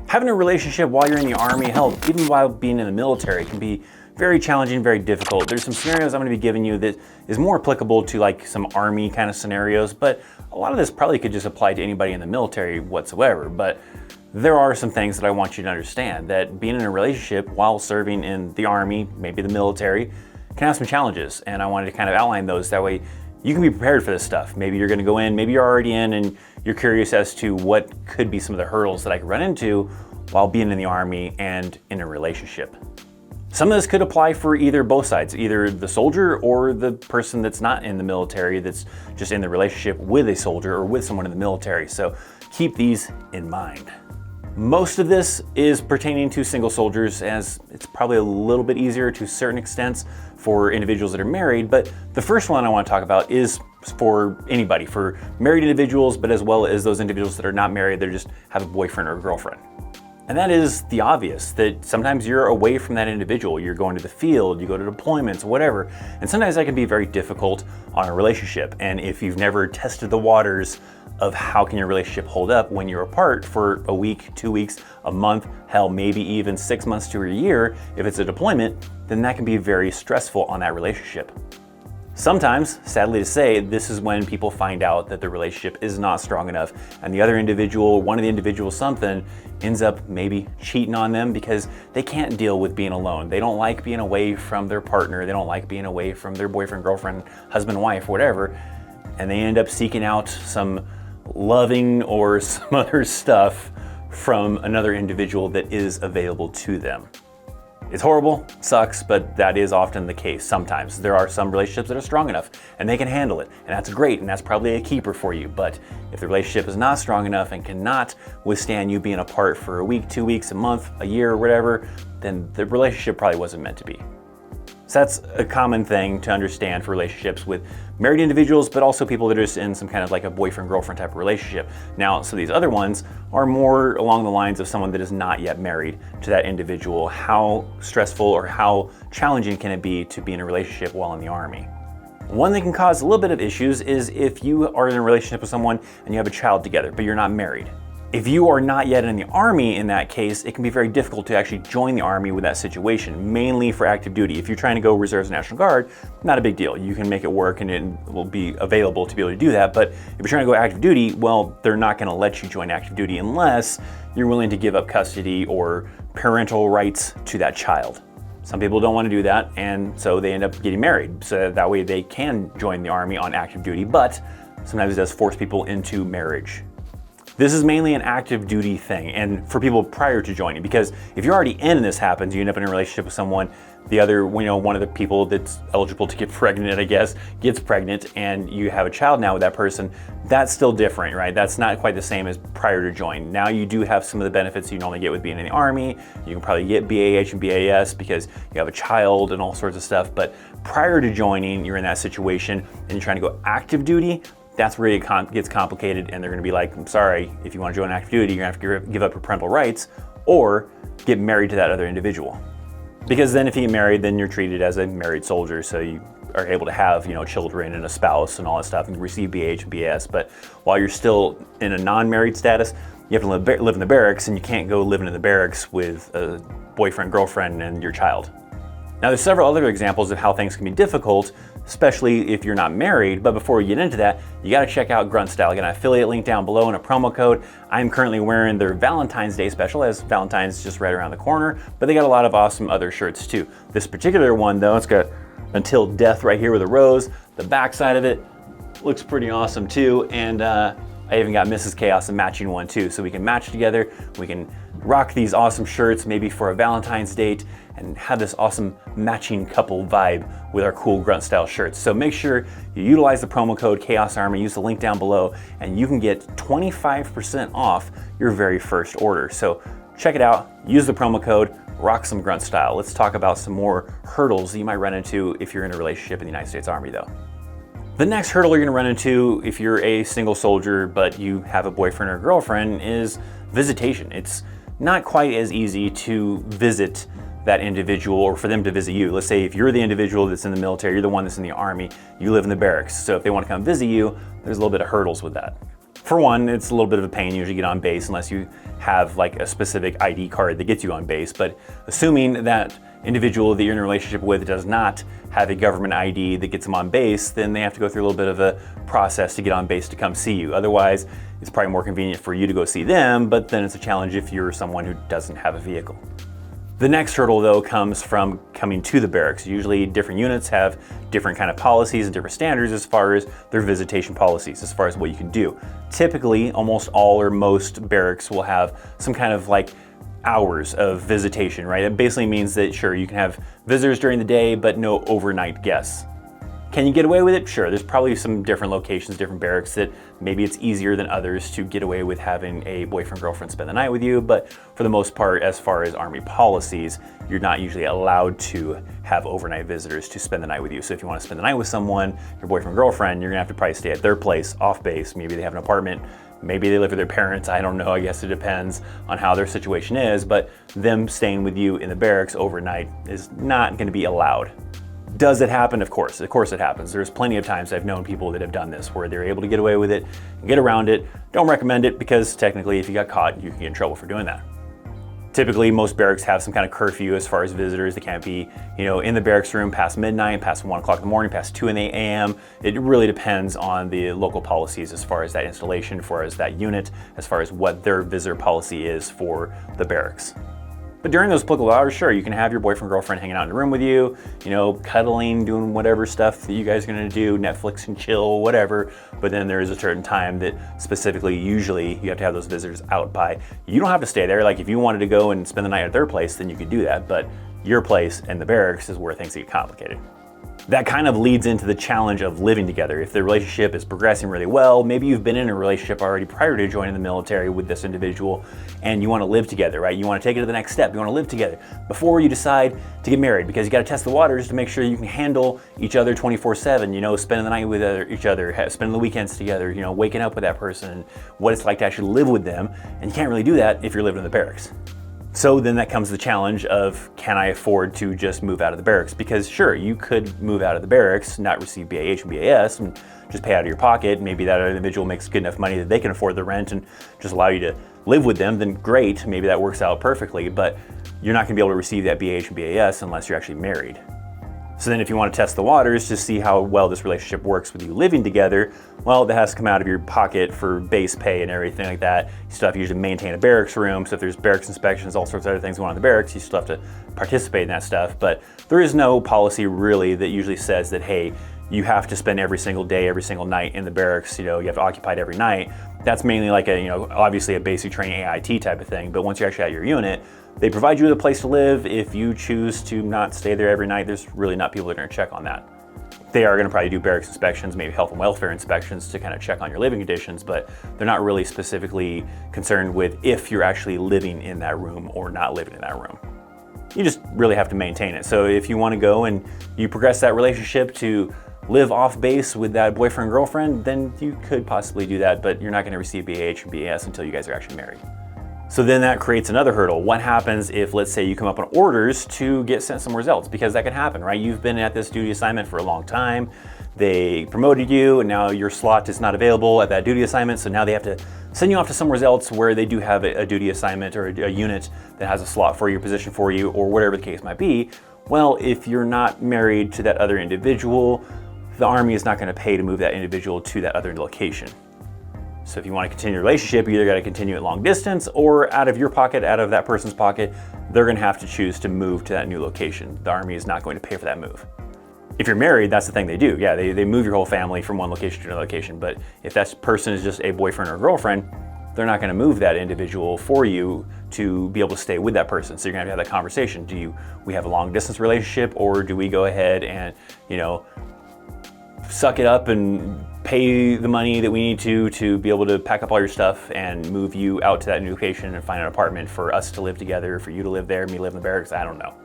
Having a relationship while you're in the Army, hell, even while being in the military, can be very challenging, very difficult. There's some scenarios I'm going to be giving you that is more applicable to like some Army kind of scenarios, but a lot of this probably could just apply to anybody in the military whatsoever. But there are some things that I want you to understand, that being in a relationship while serving in the Army, maybe the military, can have some challenges. And I wanted to kind of outline those. That way you can be prepared for this stuff. Maybe you're going to go in, maybe you're already in, and you're curious as to what could be some of the hurdles that I could run into while being in the Army and in a relationship. Some of this could apply for either both sides, either the soldier or the person that's not in the military, that's just in the relationship with a soldier or with someone in the military. So keep these in mind. Most of this is pertaining to single soldiers, as it's probably a little bit easier to certain extents for individuals that are married. But the first one I want to talk about is for anybody, for married individuals, but as well as those individuals that are not married, they just have a boyfriend or a girlfriend. And that is the obvious, that sometimes you're away from that individual. You're going to the field, you go to deployments, whatever. And sometimes that can be very difficult on a relationship. And if you've never tested the waters of how can your relationship hold up when you're apart for a week, 2 weeks, a month, hell, maybe even 6 months to a year, if it's a deployment, then that can be very stressful on that relationship. Sometimes, sadly to say, this is when people find out that the relationship is not strong enough and the other individual, one of the individuals, something, ends up maybe cheating on them because they can't deal with being alone. They don't like being away from their partner. They don't like being away from their boyfriend, girlfriend, husband, wife, whatever. And they end up seeking out some loving or some other stuff from another individual that is available to them. It's horrible, sucks, but that is often the case. Sometimes there are some relationships that are strong enough and they can handle it, and that's great, and that's probably a keeper for you. But if the relationship is not strong enough and cannot withstand you being apart for a week, 2 weeks, a month, a year, or whatever, then the relationship probably wasn't meant to be. So that's a common thing to understand for relationships with married individuals, but also people that are just in some kind of like a boyfriend-girlfriend type of relationship. Now, so these other ones are more along the lines of someone that is not yet married to that individual. How stressful or how challenging can it be to be in a relationship while in the Army? One that can cause a little bit of issues is if you are in a relationship with someone and you have a child together, but you're not married. If you are not yet in the Army, in that case, it can be very difficult to actually join the Army with that situation, mainly for active duty. If you're trying to go Reserves National Guard, not a big deal. You can make it work and it will be available to be able to do that. But if you're trying to go active duty, well, they're not going to let you join active duty unless you're willing to give up custody or parental rights to that child. Some people don't want to do that, and so they end up getting married. So that way they can join the Army on active duty, but sometimes it does force people into marriage. This is mainly an active duty thing, and for people prior to joining, because if you're already in and this happens, you end up in a relationship with someone, the other, one of the people that's eligible to get pregnant, I guess, gets pregnant, and you have a child now with that person, that's still different, right? That's not quite the same as prior to join. Now you do have some of the benefits you normally get with being in the Army. You can probably get BAH and BAS because you have a child and all sorts of stuff, but prior to joining, you're in that situation and you're trying to go active duty. That's where it gets complicated, and they're gonna be like, I'm sorry, if you wanna join active duty, you're gonna have to give up your parental rights or get married to that other individual. Because then if you get married, then you're treated as a married soldier, so you are able to have children and a spouse and all that stuff and receive BH and BS. But while you're still in a non-married status, you have to live in the barracks, and you can't go living in the barracks with a boyfriend, girlfriend, and your child. Now there's several other examples of how things can be difficult, especially if you're not married, but before we get into that, you gotta check out Grunt Style. I got an affiliate link down below and a promo code. I'm currently wearing their Valentine's Day special, as Valentine's just right around the corner, but they got a lot of awesome other shirts too. This particular one though, it's got Until Death right here with a rose. The back side of it looks pretty awesome too, and I even got Mrs. Chaos a matching one too, so we can match together. We can rock these awesome shirts maybe for a Valentine's date and have this awesome matching couple vibe with our cool Grunt Style shirts. So make sure you utilize the promo code Chaos Army, use the link down below, and you can get 25% off your very first order. So check it out, use the promo code, rock some Grunt Style. Let's talk about some more hurdles that you might run into if you're in a relationship in the United States Army though. The next hurdle you're gonna run into if you're a single soldier but you have a boyfriend or girlfriend is visitation. It's not quite as easy to visit that individual or for them to visit you. Let's say if you're the individual that's in the military, you're the one that's in the Army, you live in the barracks. So if they want to come visit you, there's a little bit of hurdles with that. For one, it's a little bit of a pain usually to get on base unless you have like a specific ID card that gets you on base. But assuming that individual that you're in a relationship with does not have a government ID that gets them on base, then they have to go through a little bit of a process to get on base to come see you. Otherwise, it's probably more convenient for you to go see them, but then it's a challenge if you're someone who doesn't have a vehicle. The next hurdle though comes from coming to the barracks. Usually different units have different kind of policies and different standards as far as their visitation policies, as far as what you can do. Typically, almost all or most barracks will have some kind of like hours of visitation, right? It basically means that sure, you can have visitors during the day, but no overnight guests. Can you get away with it? Sure, there's probably some different locations, different barracks that maybe it's easier than others to get away with having a boyfriend, girlfriend spend the night with you, but for the most part, as far as Army policies, you're not usually allowed to have overnight visitors to spend the night with you. So if you want to spend the night with someone, your boyfriend, girlfriend, you're gonna have to probably stay at their place off base. Maybe they have an apartment, maybe they live with their parents, I don't know, I guess it depends on how their situation is, but them staying with you in the barracks overnight is not gonna be allowed. Does it happen? Of course it happens. There's plenty of times I've known people that have done this where they're able to get away with it, get around it. Don't recommend it because technically if you got caught, you can get in trouble for doing that. Typically, most barracks have some kind of curfew as far as visitors. They can't be, in the barracks room past midnight, past 1 o'clock in the morning, past 2 a.m. It really depends on the local policies as far as that installation, as far as that unit, as far as what their visitor policy is for the barracks. But during those applicable hours, sure, you can have your boyfriend, girlfriend hanging out in the room with you, cuddling, doing whatever stuff that you guys are gonna do, Netflix and chill, whatever. But then there is a certain time that specifically, usually, you have to have those visitors out by. You don't have to stay there. Like if you wanted to go and spend the night at their place, then you could do that. But your place and the barracks is where things get complicated. That kind of leads into the challenge of living together. If the relationship is progressing really well, maybe you've been in a relationship already prior to joining the military with this individual and you want to live together, right? You want to take it to the next step. You want to live together before you decide to get married because you got to test the waters to make sure you can handle each other 24/7, spending the night with each other, spending the weekends together, waking up with that person and what it's like to actually live with them. And you can't really do that if you're living in the barracks. So then that comes the challenge of, can I afford to just move out of the barracks? Because sure, you could move out of the barracks, not receive BAH and BAS, and just pay out of your pocket. Maybe that individual makes good enough money that they can afford the rent and just allow you to live with them, then great, maybe that works out perfectly, but you're not gonna be able to receive that BAH and BAS unless you're actually married. So then if you want to test the waters to see how well this relationship works with you living together, well, that has to come out of your pocket for base pay and everything like that. You still have to usually maintain a barracks room. So if there's barracks inspections, all sorts of other things going on in the barracks, you still have to participate in that stuff. But there is no policy really that usually says that, hey, you have to spend every single day, every single night in the barracks, you have to occupy it every night. That's mainly like obviously a basic training AIT type of thing. But once you're actually at your unit, they provide you with a place to live. If you choose to not stay there every night, there's really not people that are gonna check on that. They are gonna probably do barracks inspections, maybe health and welfare inspections to kind of check on your living conditions, but they're not really specifically concerned with if you're actually living in that room or not living in that room. You just really have to maintain it. So if you wanna go and you progress that relationship to live off base with that boyfriend, girlfriend, then you could possibly do that, but you're not gonna receive BAH or BAS until you guys are actually married. So then that creates another hurdle. What happens if, let's say, you come up on orders to get sent somewhere else? Because that can happen, right? You've been at this duty assignment for a long time. They promoted you and now your slot is not available at that duty assignment. So now they have to send you off to somewhere else where they do have a duty assignment or a unit that has a slot for your position for you or whatever the case might be. Well, if you're not married to that other individual, the Army is not gonna pay to move that individual to that other location. So if you want to continue a relationship, you either got to continue it long distance or out of your pocket, out of that person's pocket, they're going to have to choose to move to that new location. The Army is not going to pay for that move. If you're married, that's the thing they do. Yeah, they move your whole family from one location to another location. But if that person is just a boyfriend or girlfriend, they're not going to move that individual for you to be able to stay with that person. So you're going to have that conversation. We have a long distance relationship, or do we go ahead and, suck it up and pay the money that we need to be able to pack up all your stuff and move you out to that new location and find an apartment for us to live together, for you to live there, me live in the barracks, I don't know.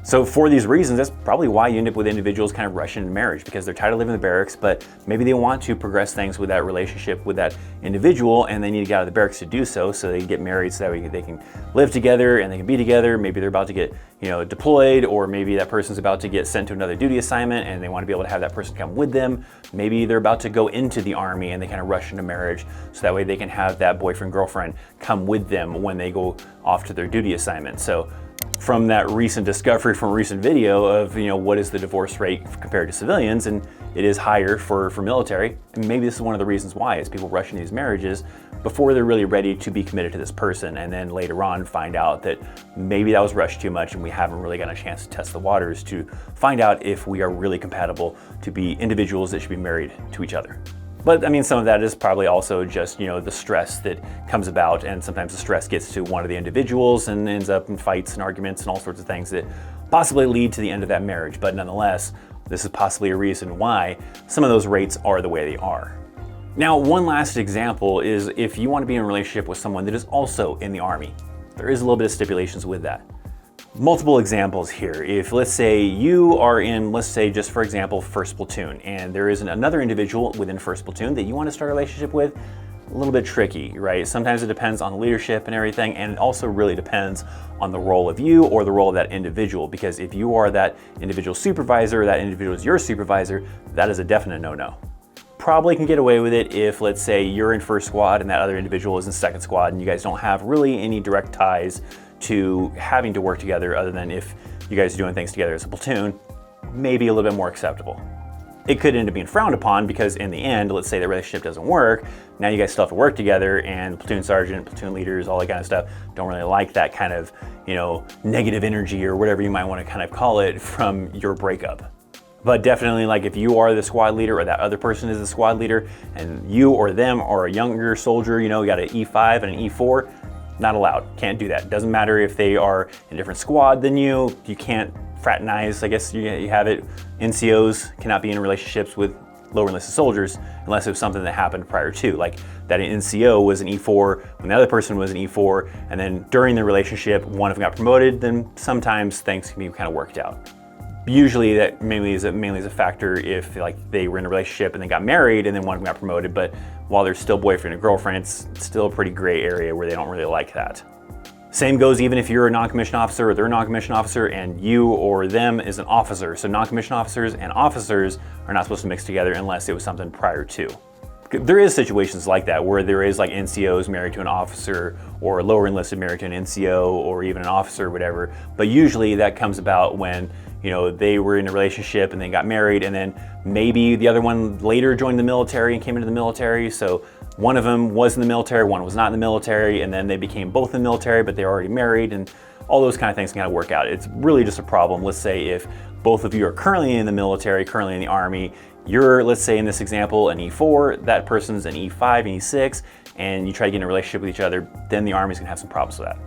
So for these reasons, that's probably why you end up with individuals kind of rushing into marriage, because they're tired of living in the barracks, but maybe they want to progress things with that relationship with that individual, and they need to get out of the barracks to do so, so they can get married so that way they can live together and they can be together. Maybe they're about to get, deployed, or maybe that person's about to get sent to another duty assignment and they want to be able to have that person come with them. Maybe they're about to go into the Army and they kind of rush into marriage so that way they can have that boyfriend, girlfriend come with them when they go off to their duty assignment. So from that recent discovery from a recent video of, what is the divorce rate compared to civilians, and it is higher for military. And maybe this is one of the reasons why, is people rush into these marriages before they're really ready to be committed to this person, and then later on find out that maybe that was rushed too much and we haven't really gotten a chance to test the waters to find out if we are really compatible to be individuals that should be married to each other. But I mean, some of that is probably also just, the stress that comes about, and sometimes the stress gets to one of the individuals and ends up in fights and arguments and all sorts of things that possibly lead to the end of that marriage. But nonetheless, this is possibly a reason why some of those rates are the way they are. Now, one last example is if you want to be in a relationship with someone that is also in the Army. There is a little bit of stipulations with that. Multiple examples here. If let's say you are in, let's say just for example, 1st Platoon, and there is another individual within 1st Platoon that you want to start a relationship with, a little bit tricky, right? Sometimes it depends on the leadership and everything, and it also really depends on the role of you or the role of that individual, because if you are that individual supervisor, or that individual is your supervisor, that is a definite no-no. Probably can get away with it if, let's say, you're in 1st Squad and that other individual is in 2nd Squad and you guys don't have really any direct ties to having to work together, other than if you guys are doing things together as a platoon, maybe a little bit more acceptable. It could end up being frowned upon because in the end, let's say the relationship doesn't work, now you guys still have to work together, and platoon sergeant, platoon leaders, all that kind of stuff don't really like that kind of, negative energy or whatever you might want to kind of call it from your breakup. But definitely, like if you are the squad leader or that other person is the squad leader and you or them are a younger soldier, you got an E5 and an E4, not allowed. Can't do that. Doesn't matter if they are in a different squad than you. You can't fraternize. I guess you have it. NCOs cannot be in relationships with lower enlisted soldiers unless it was something that happened prior to, like that an NCO was an E4 when the other person was an E4, and then during the relationship one of them got promoted, then sometimes things can be kind of worked out. Usually that mainly is a factor if like they were in a relationship and then got married and then one of them got promoted, but while they're still boyfriend and girlfriend, it's still a pretty gray area where they don't really like that. Same goes even if you're a non-commissioned officer or they're a non-commissioned officer and you or them is an officer. So non-commissioned officers and officers are not supposed to mix together unless it was something prior to. There is situations like that where there is like NCOs married to an officer or lower enlisted married to an NCO or even an officer or whatever, but usually that comes about when they were in a relationship and then got married, and then maybe the other one later joined the military and came into the military. So one of them was in the military, one was not in the military, and then they became both in the military, but they're already married, and all those kind of things can kind of work out. It's really just a problem. Let's say if both of you are currently in the military, currently in the Army, you're, let's say in this example, an E4, that person's an E5 and E6, and you try to get in a relationship with each other, then the Army's gonna have some problems with that.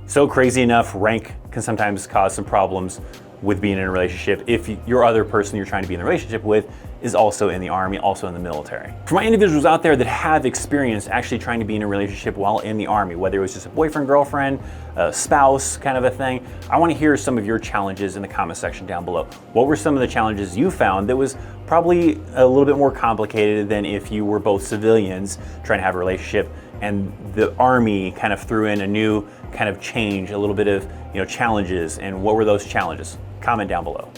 So crazy enough, rank can sometimes cause some problems with being in a relationship if your other person you're trying to be in a relationship with is also in the Army, also in the military. For my individuals out there that have experience actually trying to be in a relationship while in the Army, whether it was just a boyfriend, girlfriend, a spouse kind of a thing, I want to hear some of your challenges in the comment section down below. What were some of the challenges you found that was probably a little bit more complicated than if you were both civilians trying to have a relationship and the Army kind of threw in a new kind of change, a little bit of challenges, and what were those challenges? Comment down below.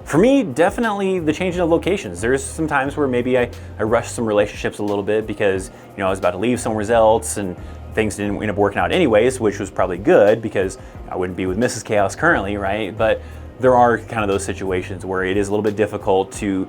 For me, definitely the changing of locations. There's some times where maybe I rushed some relationships a little bit because I was about to leave somewhere else and things didn't end up working out anyways, which was probably good because I wouldn't be with Mrs. Chaos currently, right? But there are kind of those situations where it is a little bit difficult to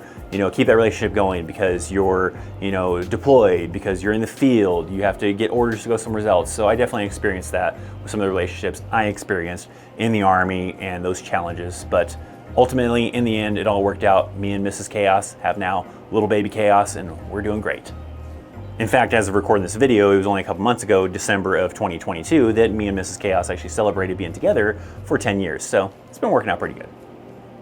keep that relationship going because you're deployed, because you're in the field, you have to get orders to go somewhere else. So I definitely experienced that with some of the relationships I experienced in the Army and those challenges. But ultimately, in the end, it all worked out. Me and Mrs. Chaos have now little baby Chaos, and we're doing great. In fact, as of recording this video, it was only a couple months ago, December of 2022, that me and Mrs. Chaos actually celebrated being together for 10 years. So it's been working out pretty good.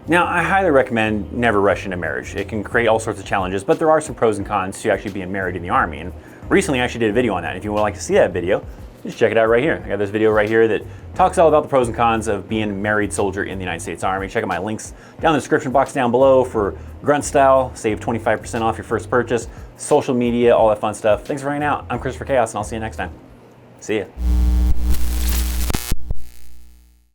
Now, I highly recommend never rush into marriage. It can create all sorts of challenges, but there are some pros and cons to actually being married in the Army. And recently I actually did a video on that. If you would like to see that video, just check it out right here. I got this video right here that talks all about the pros and cons of being a married soldier in the United States Army. Check out my links down in the description box down below for Grunt Style. Save 25% off your first purchase, social media, all that fun stuff. Thanks for hanging out. I'm Christopher Chaos, and I'll see you next time. See ya.